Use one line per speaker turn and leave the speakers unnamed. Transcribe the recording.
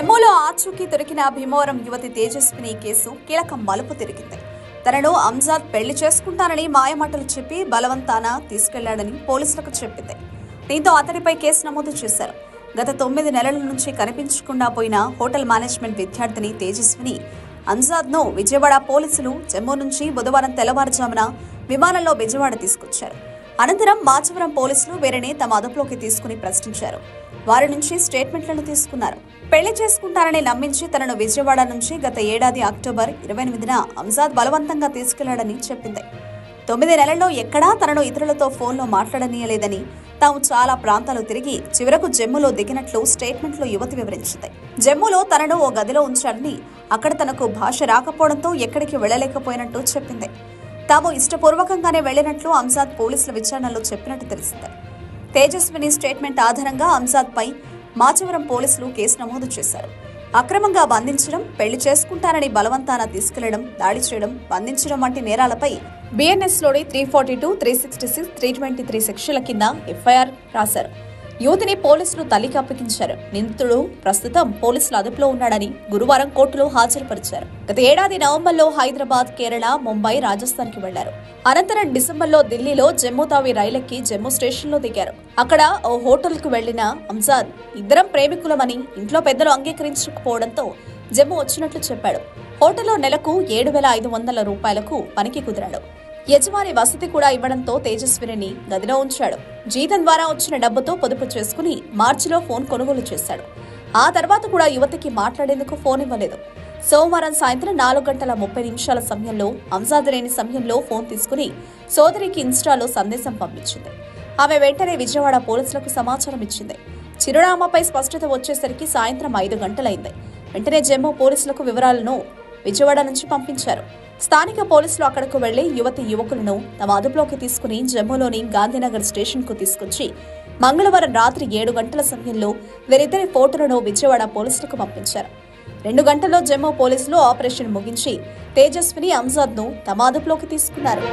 జమ్మూలో ఆచూకీ దొరికిన భీమవరం యువతి తేజస్విని కేసు కీలక మలుపు తిరిగింది. తనను అంజాద్ పెళ్లి చేసుకుంటానని మాయమాటలు చెప్పి బలవంతాన తీసుకెళ్లాడని పోలీసులకు చెప్పింది. దీంతో అతడిపై కేసు నమోదు చేశారు. గత 9 నెలల నుంచి కనిపించకుండా పోయిన హోటల్ మేనేజ్మెంట్ విద్యార్థిని తేజస్విని అంజాద్ను విజయవాడ పోలీసులు జమ్మూ నుంచి బుధవారం తెల్లవారుజామున విమానంలో విజయవాడ తీసుకొచ్చారు. అనంతరం మాచవరం పోలీసులు వీరిని తమ అదుపులోకి తీసుకుని ప్రశ్నించారు. వారి నుంచి స్టేట్మెంట్లను తీసుకున్నారు. పెళ్లి చేసుకుంటారని నమ్మించి తనను విజయవాడ నుంచి గత ఏడాది అక్టోబర్ 28న అంజాద్ బలవంతంగా తీసుకెళ్లాడని చెప్పింది. 9 నెలల్లో ఎక్కడా తనను ఇతరులతో ఫోన్లో మాట్లాడనీయలేదని, తాము చాలా ప్రాంతాలు తిరిగి చివరకు జమ్మూలో దిగినట్లు స్టేట్మెంట్లో యువతి వివరించింది. జమ్మూలో తనను ఓ గదిలో ఉంచాడని, అక్కడ తనకు భాష రాకపోవడంతో ఎక్కడికి వెళ్లలేకపోయినట్టు చెప్పింది. తాము ఇష్టపూర్వకంగానే వెళ్లినట్లు అంజాద్ పోలీసుల విచారణలో చెప్పినట్టు తెలిసింది. తేజస్విని స్టేట్మెంట్ ఆధారంగా అంజాద్పై మాచవరం పోలీసులు కేసు నమోదు చేశారు. అక్రమంగా బంధించడం, పెళ్లి చేసుకుంటారని బలవంతాన తీసుకెళ్లడం, దాడి చేయడం, బంధించడం వంటి నేరాలపై బిఎన్ఎస్లోని 342, 366, 323 సెక్షన్ల కింద ఎఫ్ఐఆర్ రాశారు. యువతిని పోలీసులు తల్లికి అప్పగించారు. నిందితుడు ప్రస్తుతం పోలీసుల అదుపులో ఉన్నాడని గురువారం కోర్టులో హాజరుపరిచారు. గత ఏడాది నవంబర్లో హైదరాబాద్, కేరళ, ముంబై, రాజస్థాన్ కి వెళ్లారు. అనంతరం డిసెంబర్లో ఢిల్లీలో జమ్మూ తావి రైలెక్కి జమ్మూ స్టేషన్లో దిగారు. అక్కడ ఓ హోటల్ కు వెళ్లిన అంజాద్ ఇద్దరం ప్రేమికులమని ఇంట్లో పెద్దలు అంగీకరించకపోవడంతో జమ్మూ వచ్చినట్లు చెప్పాడు. హోటల్లో నెలకు 7,500 రూపాయలకు పనికి కుదిరాడు. యజమాని వసతి కూడా ఇవ్వడంతో తేజస్విని గదిలో ఉంచాడు. జీతం ద్వారా వచ్చిన డబ్బుతో పొదుపు చేసుకుని మార్చిలో ఫోన్ కొనుగోలు చేశాడు. ఆ తర్వాత కూడా యువతికి మాట్లాడేందుకు ఫోన్ ఇవ్వలేదు. సోమవారం సాయంత్రం 4:30 సమయంలో అంజాద్ లేని సమయంలో ఫోన్ తీసుకుని సోదరికి ఇన్స్టాలో సందేశం పంపించింది. ఆమె వెంటనే విజయవాడ పోలీసులకు సమాచారం ఇచ్చింది. చిరునామాపై స్పష్టత వచ్చేసరికి సాయంత్రం 5 గంటలైంది. వెంటనే జమ్మూ పోలీసులకు వివరాలను విజయవాడ నుంచి పంపించారు. స్థానిక పోలీసులు అక్కడకు వెళ్లి యువకులను తమ అదుపులోకి తీసుకుని జమ్మూలోని గాంధీనగర్ స్టేషన్ కు తీసుకొచ్చి మంగళవారం రాత్రి 7 గంటల సమయంలో వీరిద్దరి ఫోటోలను విజయవాడ పోలీసులకు పంపించారు. 2 గంటల్లో జమ్మూ పోలీసులు ఆపరేషన్ ముగించి తేజస్విని, అంజాద్ ను తమ అదుపులోకి తీసుకున్నారు.